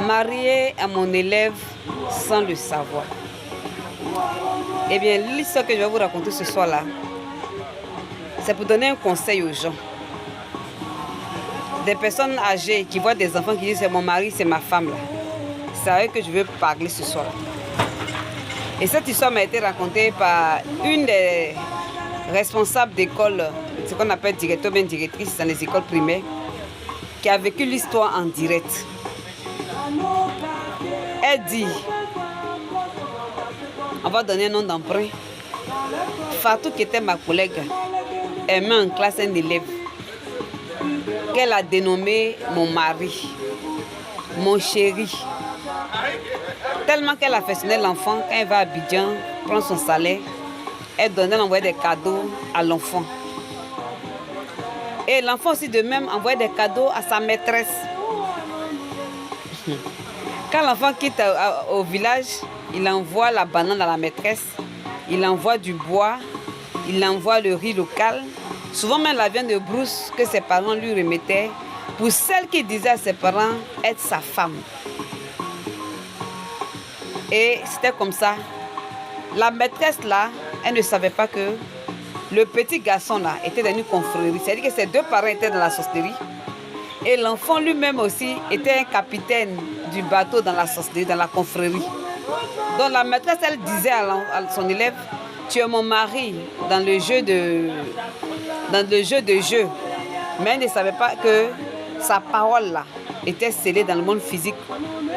mariée à mon élève sans le savoir. Eh bien, l'histoire que je vais vous raconter ce soir-là, c'est pour donner un conseil aux gens. Des personnes âgées qui voient des enfants qui disent c'est mon mari, c'est ma femme là. C'est à eux que je veux parler ce soir. Et cette histoire m'a été racontée par une des responsables d'école, ce qu'on appelle directeur, bien directrice dans les écoles primaires, qui a vécu l'histoire en direct. Elle dit, on va donner un nom d'emprunt. Fatou, qui était ma collègue, elle met en classe un élève qu'elle a dénommé mon mari, mon chéri. Tellement qu'elle affectionnait l'enfant, quand elle va à Abidjan, prendre son salaire, elle envoyait des cadeaux à l'enfant. Et l'enfant aussi de même envoyait des cadeaux à sa maîtresse. Quand l'enfant quitte au village, il envoie la banane à la maîtresse, il envoie du bois, il envoie le riz local, souvent même la viande de brousse que ses parents lui remettaient, pour celle qui disait à ses parents être sa femme. Et c'était comme ça. La maîtresse là, elle ne savait pas que le petit garçon là était dans une confrérie. C'est-à-dire que ses deux parents étaient dans la sorcellerie. Et l'enfant lui-même aussi était un capitaine du bateau dans la sorcellerie, dans la confrérie. Donc la maîtresse, elle disait à son élève, tu es mon mari dans le jeu de jeu. Mais elle ne savait pas que sa parole là était scellée dans le monde physique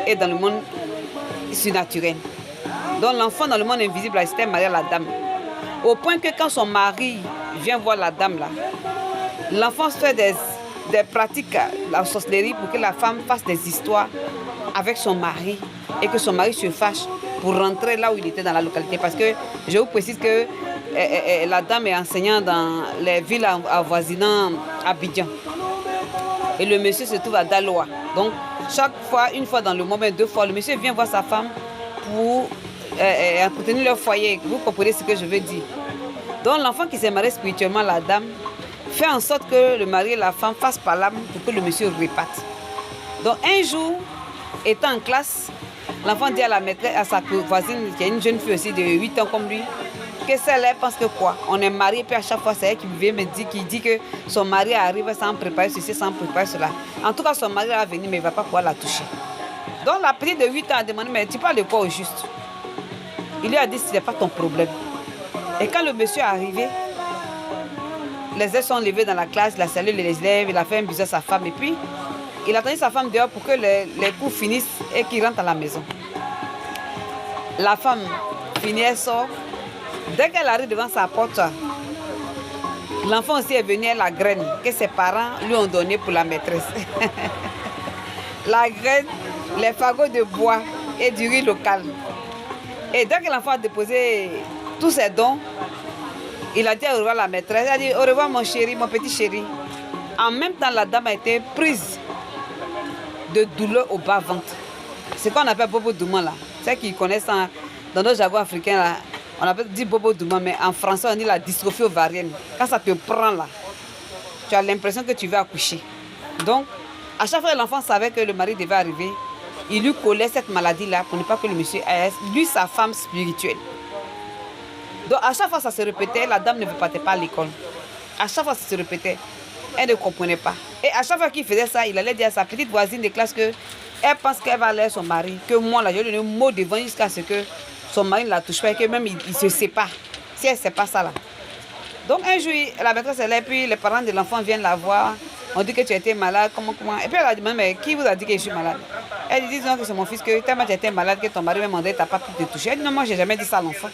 et dans le monde surnaturel. Donc l'enfant dans le monde invisible, il s'était marié à la dame. Au point que quand son mari vient voir la dame là, l'enfant fait des pratiques à la sorcellerie pour que la femme fasse des histoires avec son mari et que son mari se fâche pour rentrer là où il était dans la localité. Parce que je vous précise que la dame est enseignante dans les villes avoisinant Abidjan. Et le monsieur se trouve à Daloa. Donc chaque fois, une fois dans le mois, mais 2 fois, le monsieur vient voir sa femme pour entretenir leur foyer. Vous comprenez ce que je veux dire. Donc l'enfant qui s'est marié spirituellement à la dame fait en sorte que le mari et la femme fassent par l'âme pour que le monsieur reparte. Donc un jour, étant en classe, l'enfant dit à la maîtresse, à sa voisine, qui est une jeune fille aussi de 8 ans comme lui, que celle-là pense que quoi? On est mariés, puis à chaque fois, c'est elle qui vient me dire, qui dit que son mari arrive sans préparer ceci, sans préparer cela. En tout cas, son mari va venir, mais il ne va pas pouvoir la toucher. Donc la petite de 8 ans a demandé, mais tu parles de quoi au juste? Il lui a dit, ce n'est pas ton problème. Et quand le monsieur est arrivé, les élèves sont levés dans la classe, il a salué les élèves, il a fait un bisou à sa femme, et puis il a attendu sa femme dehors pour que les cours finissent et qu'il rentre à la maison. La femme finit, elle sort. Dès qu'elle arrive devant sa porte, l'enfant aussi est venu à la graine que ses parents lui ont donnée pour la maîtresse. La graine, les fagots de bois et du riz local. Et dès que l'enfant a déposé tous ses dons, il a dit au revoir à la maîtresse. Elle a dit au revoir mon chéri, mon petit chéri. En même temps, la dame a été prise de douleur au bas-ventre. C'est ce qu'on appelle bobo douma là. C'est qu'ils connaissent dans nos jargons africains là. On appelle dit bobo douma, mais en français on dit la dystrophie ovarienne. Quand ça te prend là, tu as l'impression que tu vas accoucher. Donc, à chaque fois que l'enfant savait que le mari devait arriver, il lui collait cette maladie là pour ne pas que le monsieur ait, lui, sa femme spirituelle. Donc à chaque fois ça se répétait, la dame ne partait pas à l'école. À chaque fois ça se répétait, elle ne comprenait pas. Et à chaque fois qu'il faisait ça, il allait dire à sa petite voisine de classe que elle pense qu'elle va aller son mari, que moi là, je lui donne un mot devant jusqu'à ce que son mari ne la touche pas et que même il se sépare. Si elle ne sait pas ça là. Donc un jour, la maîtresse est là, et puis les parents de l'enfant viennent la voir. On dit que tu as été malade, comment. Et puis elle a dit, mais qui vous a dit que je suis malade? Elle dit non, que c'est mon fils, que tellement tu as été malade que ton mari m'a demandé, tu n'as pas pu te toucher. Elle dit non, moi je n'ai jamais dit ça à l'enfant.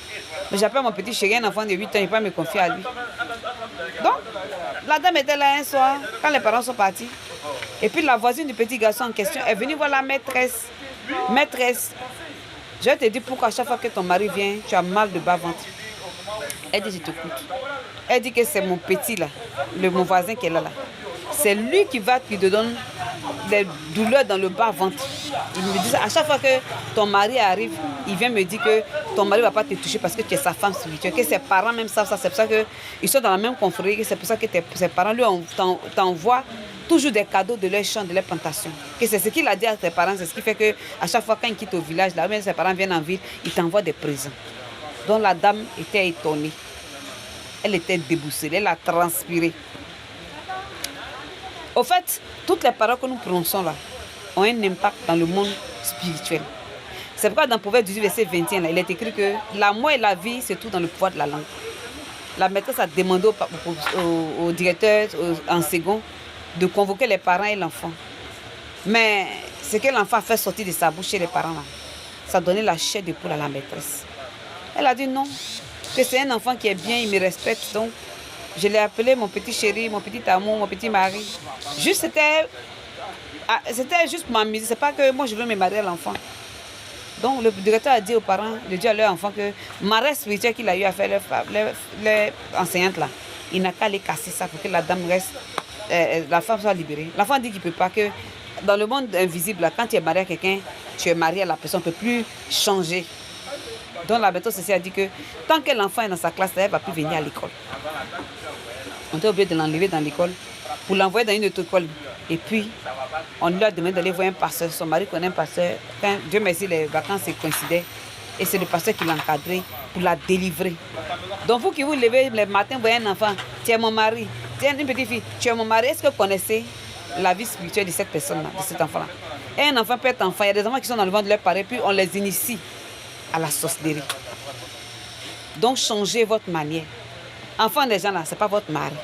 Mais j'appelle mon petit chéri, un enfant de 8 ans, il ne peut pas me confier à lui. Donc, la dame était là un soir, quand les parents sont partis. Et puis la voisine du petit garçon en question est venue voir la maîtresse. Maîtresse, je te dis pourquoi à chaque fois que ton mari vient, tu as mal de bas-ventre. Elle dit, je t'écoute. Elle dit que c'est mon petit là, mon voisin qui est là. C'est lui qui te donne des douleurs dans le bas-ventre. Il me dit ça. À chaque fois que ton mari arrive, il vient me dire que ton mari ne va pas te toucher parce que tu es sa femme spirituelle, que ses parents même savent ça. C'est pour ça qu'ils sont dans la même confrérie, c'est pour ça que ses parents lui t'envoient toujours des cadeaux de leur champ, de leur plantation. Que c'est ce qu'il a dit à ses parents, c'est ce qui fait qu'à chaque fois quand il quitte au village, là, même ses parents viennent en ville, il t'envoie des présents. Donc la dame était étonnée. Elle était déboussolée, elle a transpiré. Au fait, toutes les paroles que nous prononçons là ont un impact dans le monde spirituel. C'est pourquoi dans Proverbe 18, verset 21, là, il est écrit que la mort et la vie, c'est tout dans le pouvoir de la langue. La maîtresse a demandé au directeur en second de convoquer les parents et l'enfant. Mais ce que l'enfant a fait sortir de sa bouche chez les parents, là, ça a donné la chair de poule à la maîtresse. Elle a dit non, que c'est un enfant qui est bien, il me respecte. Donc, je l'ai appelé mon petit chéri, mon petit amour, mon petit mari. C'était juste pour m'amuser. C'est pas que moi je veux me marier à l'enfant. Donc, le directeur a dit aux parents, il a dit à leur enfant que marée spirituelle qu'il a eu à faire leur enseignante là, il n'a qu'à aller casser ça pour que la dame reste, la femme soit libérée. L'enfant dit qu'il ne peut pas, que dans le monde invisible, là, quand tu es marié à quelqu'un, tu es marié à la personne, on ne peut plus changer. Donc la méthode sociale a dit que tant que l'enfant est dans sa classe, elle ne va plus venir à l'école. On était obligé de l'enlever dans l'école pour l'envoyer dans une autre école. Et puis, on lui a demandé d'aller voir un pasteur. Son mari connaît un pasteur. Quand, Dieu merci, les vacances coïncidaient. Et c'est le pasteur qui l'a encadré pour la délivrer. Donc vous qui vous levez le matin, vous voyez un enfant, tu es mon mari. Tu es une petite fille, tu es mon mari. Est-ce que vous connaissez la vie spirituelle de cette personne-là, de cet enfant-là? Et un enfant peut être enfant. Il y a des enfants qui sont dans le ventre de leur parents, puis on les initie à la sorcellerie. Donc changez votre manière. Enfant des gens là, ce n'est pas votre mari.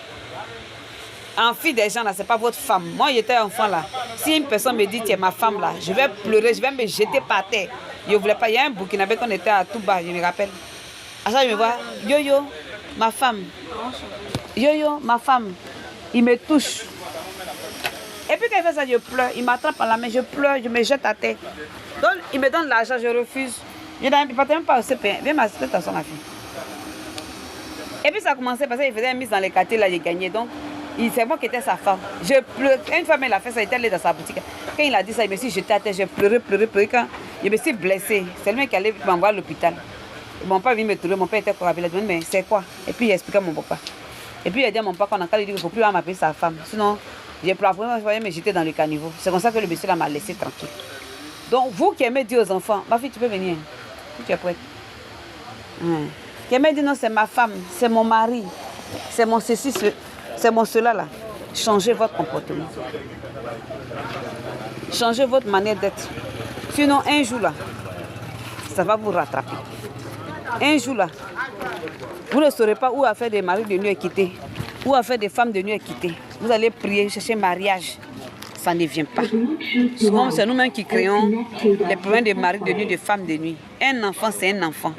Enfant des gens là, ce n'est pas votre femme. Moi, j'étais enfant là. Si une personne me dit tu es ma femme là, je vais pleurer, je vais me jeter par terre. Je ne voulais pas. Il y a un Burkinabé qu'on était à Touba, je me rappelle. À ça, je me vois, yo, ma femme. Yo, ma femme. Il me touche. Et puis quand il fait ça, je pleure. Il m'attrape par la main, je pleure, je me jette à terre. Donc, il me donne l'argent, je refuse. Il ne partait même pas au CPN. Viens m'assister à son affaire. Et puis ça a commencé parce qu'il faisait une mise dans les quartiers, là, j'ai gagné. Donc, c'est moi qui étais sa femme. Je pleure. Une fois, il a fait ça, il était allé dans sa boutique. Quand il a dit ça, il me suis jeté à terre, j'ai pleuré. Quand je me suis blessée, c'est lui qui allait m'envoyer à l'hôpital. Mon père vient me trouver, mon père était correct. Il a dit, mais c'est quoi? Et puis il a expliqué à mon papa. Et puis il a dit à mon papa qu'on a dit qu'il ne faut plus m'appeler sa femme. Sinon, j'ai pour la première fois, me jeter dans le caniveau. C'est comme ça que le monsieur m'a laissé tranquille. Donc, vous qui aimez dire aux enfants, ma fille, tu peux venir. Tu es prête. Qui aimez dire non, c'est ma femme, c'est mon mari, c'est mon ceci, c'est mon cela là. Changez votre comportement. Changez votre manière d'être. Sinon, un jour là, ça va vous rattraper. Un jour là, vous ne saurez pas où à faire des maris de nuit équités, où à faire des femmes de nuit équitées. Vous allez prier, chercher mariage. Ça ne vient pas. Souvent, c'est nous-mêmes qui créons les problèmes de mari de nuit, de femmes de nuit. Un enfant, c'est un enfant.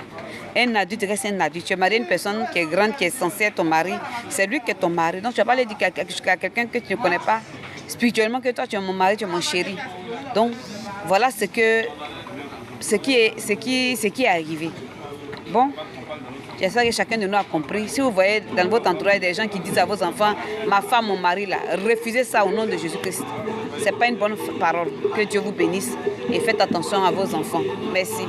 Un adulte reste un adulte. Tu es marié à une personne qui est grande, qui est censée être ton mari. C'est lui qui est ton mari. Donc, tu ne vas pas aller dire à quelqu'un que tu ne connais pas spirituellement que toi, tu es mon mari, tu es mon chéri. Donc, voilà ce qui est arrivé. Bon, j'espère que chacun de nous a compris. Si vous voyez dans votre entourage des gens qui disent à vos enfants, ma femme, mon mari, là, refusez ça au nom de Jésus-Christ. Ce n'est pas une bonne parole. Que Dieu vous bénisse et faites attention à vos enfants. Merci.